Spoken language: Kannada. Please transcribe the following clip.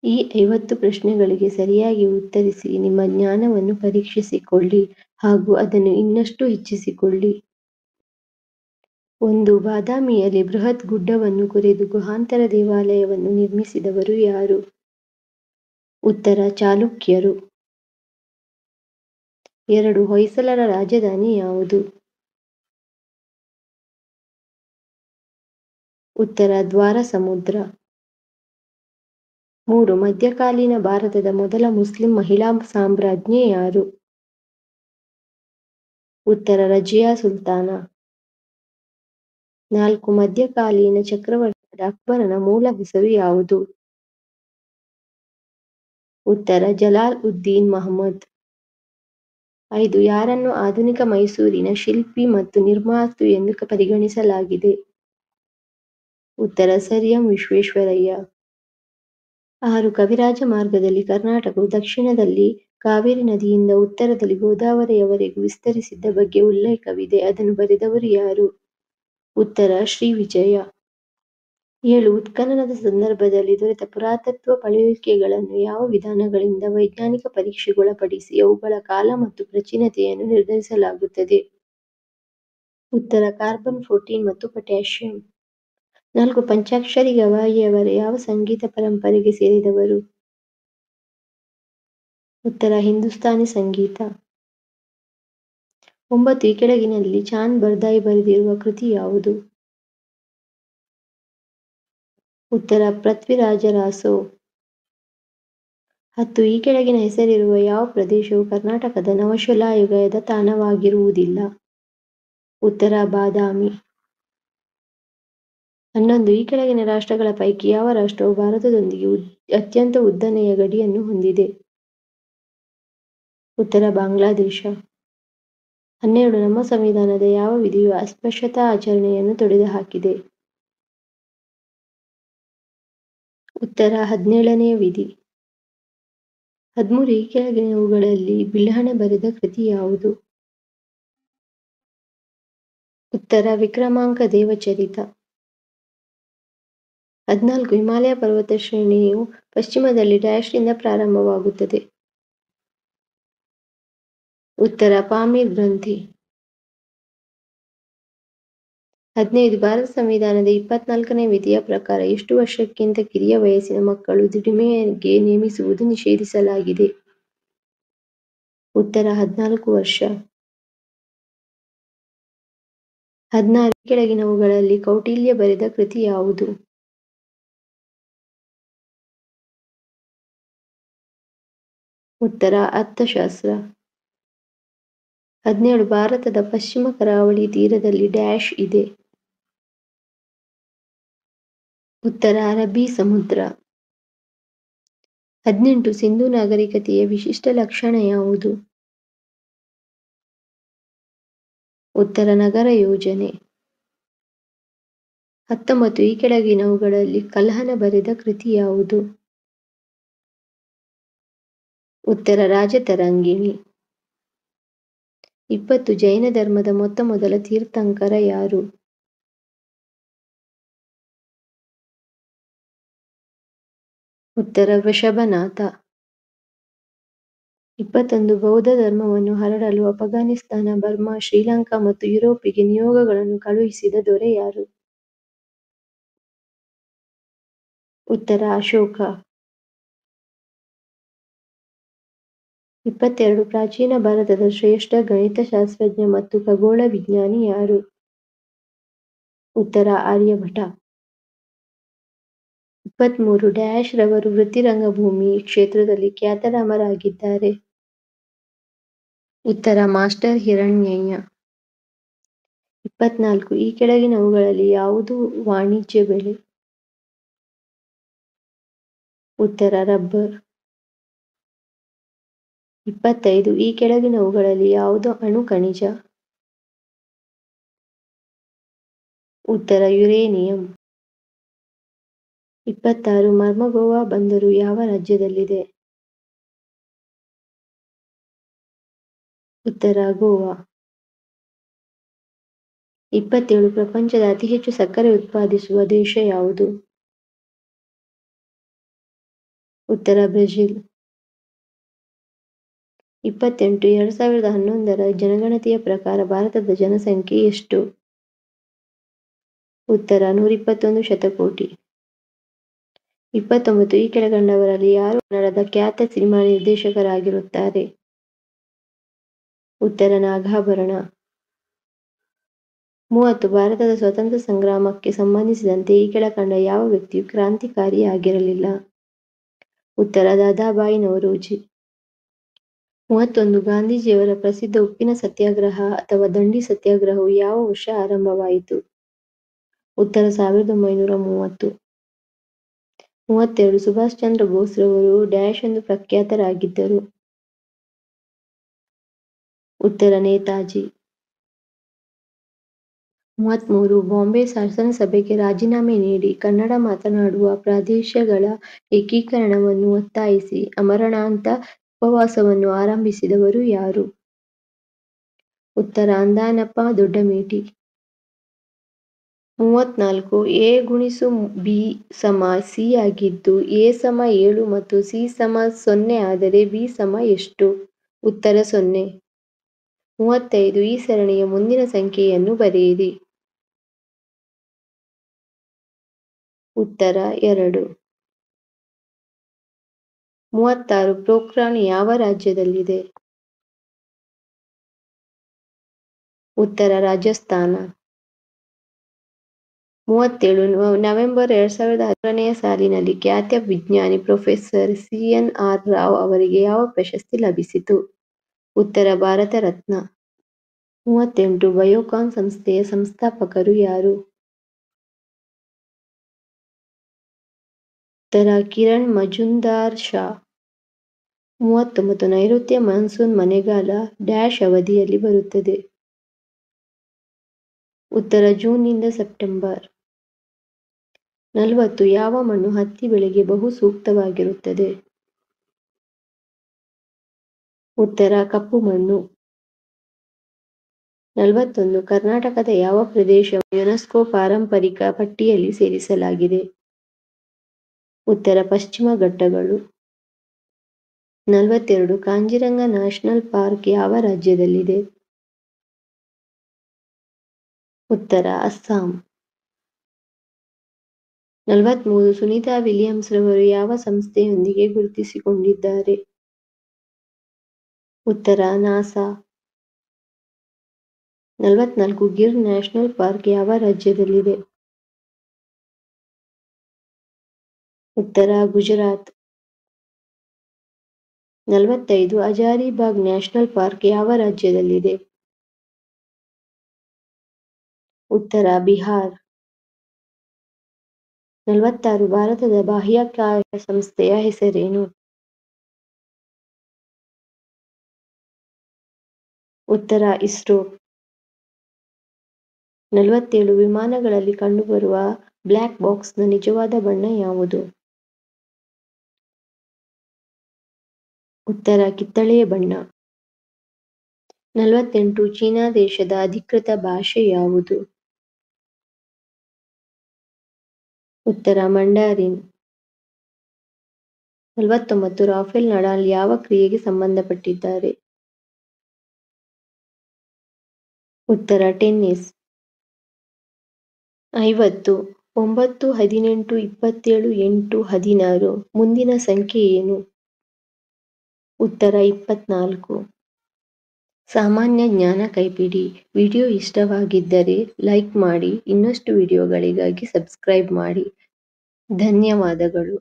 ಈ 50 ಪ್ರಶ್ನೆಗಳಿಗೆ ಸರಿಯಾಗಿ ಉತ್ತರಿಸಿ ನಿಮ್ಮ ಜ್ಞಾನವನ್ನು ಪರೀಕ್ಷಿಸಿಕೊಳ್ಳಿ ಹಾಗೂ ಅದನ್ನು ಇನ್ನಷ್ಟು ಹೆಚ್ಚಿಸಿಕೊಳ್ಳಿ. 1. ಬಾದಾಮಿಯಲ್ಲಿ ಬೃಹತ್ ಗುಡ್ಡವನ್ನು ಕೊರೆದು ಗುಹಾಂತರ ದೇವಾಲಯವನ್ನು ನಿರ್ಮಿಸಿದವರು ಯಾರು? ಉತ್ತರ ಚಾಲುಕ್ಯರು. 2. ಹೊಯ್ಸಳರ ರಾಜಧಾನಿ ಯಾವುದು? ಉತ್ತರ ದ್ವಾರಸಮುದ್ರ. 3. ಮಧ್ಯಕಾಲೀನ ಭಾರತದ ಮೊದಲ ಮುಸ್ಲಿಂ ಮಹಿಳಾ ಸಾಮ್ರಾಜ್ಞಿ ಯಾರು? ಉತ್ತರ ರಜಿಯಾ ಸುಲ್ತಾನ. 4. ಮಧ್ಯಕಾಲೀನ ಚಕ್ರವರ್ತಿಯಾದ ಅಕ್ಬರನ ಮೂಲ ಹೆಸರು ಯಾವುದು? ಉತ್ತರ ಜಲಾಲ್ ಉದ್ದೀನ್ ಮಹಮದ್. 5. ಯಾರನ್ನು ಆಧುನಿಕ ಮೈಸೂರಿನ ಶಿಲ್ಪಿ ಮತ್ತು ನಿರ್ಮಾತೃ ಎಂದು ಪರಿಗಣಿಸಲಾಗಿದೆ? ಉತ್ತರ ಸರ್ ಎಂ ವಿಶ್ವೇಶ್ವರಯ್ಯ. 6. ಕವಿರಾಜ ಮಾರ್ಗದಲ್ಲಿ ಕರ್ನಾಟಕವು ದಕ್ಷಿಣದಲ್ಲಿ ಕಾವೇರಿ ನದಿಯಿಂದ ಉತ್ತರದಲ್ಲಿ ಗೋದಾವರಿಯವರೆಗೂ ವಿಸ್ತರಿಸಿದ್ದ ಬಗ್ಗೆ ಉಲ್ಲೇಖವಿದೆ. ಅದನ್ನು ಬರೆದವರು ಯಾರು? ಉತ್ತರ ಶ್ರೀ ವಿಜಯ. 7. ಉತ್ಖನನದ ಸಂದರ್ಭದಲ್ಲಿ ದೊರೆತ ಪುರಾತತ್ವ ಪಳೆಯುಳಿಕೆಗಳನ್ನು ಯಾವ ವಿಧಾನಗಳಿಂದ ವೈಜ್ಞಾನಿಕ ಪರೀಕ್ಷೆಗೊಳಪಡಿಸಿ ಅವುಗಳ ಕಾಲ ಮತ್ತು ಪ್ರಾಚೀನತೆಯನ್ನು ನಿರ್ಧರಿಸಲಾಗುತ್ತದೆ? ಉತ್ತರ ಕಾರ್ಬನ್ 14 ಮತ್ತು ಪೊಟ್ಯಾಷಿಯಂ. 4. ಪಂಚಾಕ್ಷರಿ ಗವಾಯಿಯವರು ಯಾವ ಸಂಗೀತ ಪರಂಪರೆಗೆ ಸೇರಿದವರು? ಉತ್ತರ ಹಿಂದೂಸ್ತಾನಿ ಸಂಗೀತ. 9. ಈ ಕೆಳಗಿನಲ್ಲಿ ಚಾಂದ್ ಬರ್ದಾಯಿ ಬರೆದಿರುವ ಕೃತಿ ಯಾವುದು? ಉತ್ತರ ಪೃಥ್ವಿರಾಜ ರಾಸೊ. 10. ಈ ಕೆಳಗಿನ ಹೆಸರಿರುವ ಯಾವ ಪ್ರದೇಶವು ಕರ್ನಾಟಕದ ನವಶಿಲಾಯುಗದ ತಾಣವಾಗಿರುವುದಿಲ್ಲ? ಉತ್ತರ ಬಾದಾಮಿ. 11. ಈ ಕೆಳಗಿನ ರಾಷ್ಟ್ರಗಳ ಪೈಕಿ ಯಾವ ರಾಷ್ಟ್ರವು ಭಾರತದೊಂದಿಗೆ ಅತ್ಯಂತ ಉದ್ದನೆಯ ಗಡಿಯನ್ನು ಹೊಂದಿದೆ? ಉತ್ತರ ಬಾಂಗ್ಲಾದೇಶ. 12. ನಮ್ಮ ಸಂವಿಧಾನದ ಯಾವ ವಿಧಿಯು ಅಸ್ಪೃಶ್ಯತಾ ಆಚರಣೆಯನ್ನು ತೊಡೆದುಹಾಕಿದೆ? ಉತ್ತರ 17ನೇ ವಿಧಿ. 13. ಈ ಕೆಳಗಿನವುಗಳಲ್ಲಿ ಬಿಲ್ಹಣೆ ಬರೆದ ಕೃತಿ ಯಾವುದು? ಉತ್ತರ ವಿಕ್ರಮಾಂಕ ದೇವಚರಿತ. 14. ಹಿಮಾಲಯ ಪರ್ವತ ಶ್ರೇಣಿಯು ಪಶ್ಚಿಮದಲ್ಲಿ ಡ್ಯಾಶ್ರಿಂದ ಪ್ರಾರಂಭವಾಗುತ್ತದೆ? ಉತ್ತರ ಪಾಮೀರ್ ಗ್ರಂಥಿ. 15. ಭಾರತ ಸಂವಿಧಾನದ 24ನೇ ವಿಧಿಯ ಪ್ರಕಾರ ಎಷ್ಟು ವರ್ಷಕ್ಕಿಂತ ಕಿರಿಯ ವಯಸ್ಸಿನ ಮಕ್ಕಳು ದುಡಿಮೆಗೆ ನೇಮಿಸುವುದು ನಿಷೇಧಿಸಲಾಗಿದೆ? ಉತ್ತರ 14 ವರ್ಷ. 16. ಈ ಕೆಳಗಿನವುಗಳಲ್ಲಿ ಕೌಟಿಲ್ಯ ಬರೆದ ಕೃತಿ ಯಾವುದು? ಉತ್ತರ ಅರ್ಥಶಾಸ್ತ್ರ. 17. ಭಾರತದ ಪಶ್ಚಿಮ ಕರಾವಳಿ ತೀರದಲ್ಲಿ ಡ್ಯಾಶ್ ಇದೆ? ಉತ್ತರ ಅರಬ್ಬಿ ಸಮುದ್ರ. 18. ಸಿಂಧೂ ನಾಗರಿಕತೆಯ ವಿಶಿಷ್ಟ ಲಕ್ಷಣ ಯಾವುದು? ಉತ್ತರ ನಗರ ಯೋಜನೆ. 19. ಈ ಕೆಳಗಿನವುಗಳಲ್ಲಿ ಕಲ್ಹಣ ಬರೆದ ಕೃತಿ ಯಾವುದು? ಉತ್ತರ ರಾಜತರಂಗಿಣಿ. 20. ಜೈನ ಧರ್ಮದ ಮೊದಲ ತೀರ್ಥಂಕರ ಯಾರು? ಉತ್ತರ ವೃಷಭನಾಥ. 21. ಬೌದ್ಧ ಧರ್ಮವನ್ನು ಹರಡಲು ಅಫಘಾನಿಸ್ತಾನ, ಬರ್ಮಾ, ಶ್ರೀಲಂಕಾ ಮತ್ತು ಯುರೋಪಿಗೆ ನಿಯೋಗಗಳನ್ನು ಕಳುಹಿಸಿದ ದೊರೆ ಯಾರು? ಉತ್ತರ ಅಶೋಕ. 22. ಪ್ರಾಚೀನ ಭಾರತದ ಶ್ರೇಷ್ಠ ಗಣಿತಶಾಸ್ತ್ರಜ್ಞ ಮತ್ತು ಖಗೋಳ ವಿಜ್ಞಾನಿ ಯಾರು? ಉತ್ತರ ಆರ್ಯಭಟ. 23. ಡ್ಯಾಶ್ ರವರು ವೃತ್ತಿರಂಗಭೂಮಿ ಕ್ಷೇತ್ರದಲ್ಲಿ ಖ್ಯಾತನಾಮರಾಗಿದ್ದಾರೆ? ಉತ್ತರ ಮಾಸ್ಟರ್ ಹಿರಣ್ಯಯ್ಯ. 24. ಈ ಕೆಳಗಿನವುಗಳಲ್ಲಿ ಯಾವುದು ವಾಣಿಜ್ಯ ಬೆಳೆ? ಉತ್ತರ ರಬ್ಬರ್. 25. ಈ ಕೆಳಗಿನವುಗಳಲ್ಲಿ ಯಾವುದು ಅಣು ಖನಿಜ? ಉತ್ತರ ಯುರೇನಿಯಂ. 26. ಮರ್ಮಗೋವಾ ಬಂದರು ಯಾವ ರಾಜ್ಯದಲ್ಲಿದೆ? ಉತ್ತರ ಗೋವಾ. 27. ಪ್ರಪಂಚದ ಅತಿ ಹೆಚ್ಚು ಸಕ್ಕರೆ ಉತ್ಪಾದಿಸುವ ದೇಶ ಯಾವುದು? ಉತ್ತರ ಬ್ರೆಜಿಲ್. 28. 2011ರ ಜನಗಣತಿಯ ಪ್ರಕಾರ ಭಾರತದ ಜನಸಂಖ್ಯೆ ಎಷ್ಟು? ಉತ್ತರ 121 ಶತಕೋಟಿ. 29. ಈ ಕೆಳಕಂಡವರಲ್ಲಿ ಯಾರು ಕನ್ನಡದ ಖ್ಯಾತ ಸಿನಿಮಾ ನಿರ್ದೇಶಕರಾಗಿರುತ್ತಾರೆ? ಉತ್ತರ ನಾಗಾಭರಣ. 30. ಭಾರತದ ಸ್ವಾತಂತ್ರ್ಯ ಸಂಗ್ರಾಮಕ್ಕೆ ಸಂಬಂಧಿಸಿದಂತೆ ಈ ಕೆಳಕಂಡ ಯಾವ ವ್ಯಕ್ತಿಯು ಕ್ರಾಂತಿಕಾರಿಯಾಗಿರಲಿಲ್ಲ? ಉತ್ತರ ದಾದಾಬಾಯಿ ನವರೋಜಿ. 31. ಗಾಂಧೀಜಿಯವರ ಪ್ರಸಿದ್ಧ ಉಪ್ಪಿನ ಸತ್ಯಾಗ್ರಹ ಅಥವಾ ದಂಡಿ ಸತ್ಯಾಗ್ರಹವು ಯಾವ ವರ್ಷ ಆರಂಭವಾಯಿತು? ಉತ್ತರ 1930. 32. ಸುಭಾಷ್ ಚಂದ್ರ ಬೋಸ್ರವರು ಡ್ಯಾಶ್ ಎಂದು ಪ್ರಖ್ಯಾತರಾಗಿದ್ದರು? ಉತ್ತರ ನೇತಾಜಿ. 33. ಬಾಂಬೆ ಶಾಸನಸಭೆಗೆ ರಾಜೀನಾಮೆ ನೀಡಿ ಕನ್ನಡ ಮಾತನಾಡುವ ಪ್ರದೇಶಗಳ ಏಕೀಕರಣವನ್ನು ಒತ್ತಾಯಿಸಿ ಆಮರಣಾಂತ ಉಪವಾಸವನ್ನು ಆರಂಭಿಸಿದವರು ಯಾರು? ಉತ್ತರ ಅಂದಾನಪ್ಪ ದೊಡ್ಡಮೇಟಿ. 34. a×b = c ಆಗಿದ್ದು a = 7 ಮತ್ತು c = 0 ಆದರೆ b = ಎಷ್ಟು? ಉತ್ತರ 0. 35. ಈ ಸರಣಿಯ ಮುಂದಿನ ಸಂಖ್ಯೆಯನ್ನು ಬರೆಯಿರಿ. ಉತ್ತರ 2. 36. ಪೋಖ್ರಾನ್ ಯಾವ ರಾಜ್ಯದಲ್ಲಿದೆ? ಉತ್ತರ ರಾಜಸ್ಥಾನ. 37. ನವೆಂಬರ್ 2016ನೇ ಸಾಲಿನಲ್ಲಿ ಖ್ಯಾತ ವಿಜ್ಞಾನಿ ಪ್ರೊಫೆಸರ್ CNR ರಾವ್ ಅವರಿಗೆ ಯಾವ ಪ್ರಶಸ್ತಿ ಲಭಿಸಿತು? ಉತ್ತರ ಭಾರತ ರತ್ನ. 38. ಬಯೋಕಾನ್ ಸಂಸ್ಥೆಯ ಸಂಸ್ಥಾಪಕರು ಯಾರು? ಉತ್ತರ ಕಿರಣ್ ಮಜುಂದಾರ್ ಶಾ. 39. ನೈಋತ್ಯ ಮಾನ್ಸೂನ್ ಮಳೆಗಾಲ ಡ್ಯಾಶ್ ಅವಧಿಯಲ್ಲಿ ಬರುತ್ತದೆ? ಉತ್ತರ ಜೂನ್ನಿಂದ ಸೆಪ್ಟೆಂಬರ್. 40. ಯಾವ ಮಣ್ಣು ಹತ್ತಿ ಬೆಳೆಗೆ ಬಹು ಸೂಕ್ತವಾಗಿರುತ್ತದೆ? ಉತ್ತರ ಕಪ್ಪು ಮಣ್ಣು. 41. ಕರ್ನಾಟಕದ ಯಾವ ಪ್ರದೇಶವನ್ನು ಯುನೆಸ್ಕೋ ಪಾರಂಪರಿಕ ಪಟ್ಟಿಯಲ್ಲಿ ಸೇರಿಸಲಾಗಿದೆ? ಉತ್ತರ ಪಶ್ಚಿಮ ಘಟ್ಟಗಳು. 42. ಕಾಂಜಿರಂಗ ನ್ಯಾಷನಲ್ ಪಾರ್ಕ್ ಯಾವ ರಾಜ್ಯದಲ್ಲಿದೆ? ಉತ್ತರ ಅಸ್ಸಾಂ. 43. ಸುನೀತಾ ವಿಲಿಯಮ್ಸ್ ರವರು ಯಾವ ಸಂಸ್ಥೆಯೊಂದಿಗೆ ಗುರುತಿಸಿಕೊಂಡಿದ್ದಾರೆ? ಉತ್ತರ ನಾಸಾ. 44. ಗಿರ್ ನ್ಯಾಷನಲ್ ಪಾರ್ಕ್ ಯಾವ ರಾಜ್ಯದಲ್ಲಿದೆ? ಉತ್ತರ ಗುಜರಾತ್. 45. ಹಜಾರಿಬಾಗ್ ನ್ಯಾಷನಲ್ ಪಾರ್ಕ್ ಯಾವ ರಾಜ್ಯದಲ್ಲಿದೆ? ಉತ್ತರ ಬಿಹಾರ್. 46. ಭಾರತದ ಬಾಹ್ಯಾಕಾಶ ಸಂಸ್ಥೆಯ ಹೆಸರೇನು? ಉತ್ತರ ಇಸ್ರೋ. 47. ವಿಮಾನಗಳಲ್ಲಿ ಕಂಡುಬರುವ ಬ್ಲ್ಯಾಕ್ ಬಾಕ್ಸ್ನ ನಿಜವಾದ ಬಣ್ಣ ಯಾವುದು? ಉತ್ತರ ಕಿತ್ತಳೆಯ ಬಣ್ಣ. 48. ಚೀನಾ ದೇಶದ ಅಧಿಕೃತ ಭಾಷೆ ಯಾವುದು? ಉತ್ತರ ಮಂಡಾರಿನ್. 49. ರಾಫೆಲ್ ನಡಾಲ್ ಯಾವ ಕ್ರೀಡೆಗೆ ಸಂಬಂಧಪಟ್ಟಿದ್ದಾರೆ? ಉತ್ತರ ಟೆನ್ನಿಸ್. 50. 9, 18, 27, 8, 16 ಮುಂದಿನ ಸಂಖ್ಯೆ ಏನು? ಉತ್ತರ 24. ಸಾಮಾನ್ಯ ಜ್ಞಾನ ಕೈಪಿಡಿ. ವಿಡಿಯೋ ಇಷ್ಟವಾಗಿದ್ದರೆ ಲೈಕ್ ಮಾಡಿ. ಇನ್ನಷ್ಟು ವಿಡಿಯೋಗಳಿಗಾಗಿ ಸಬ್ಸ್ಕ್ರೈಬ್ ಮಾಡಿ. ಧನ್ಯವಾದಗಳು.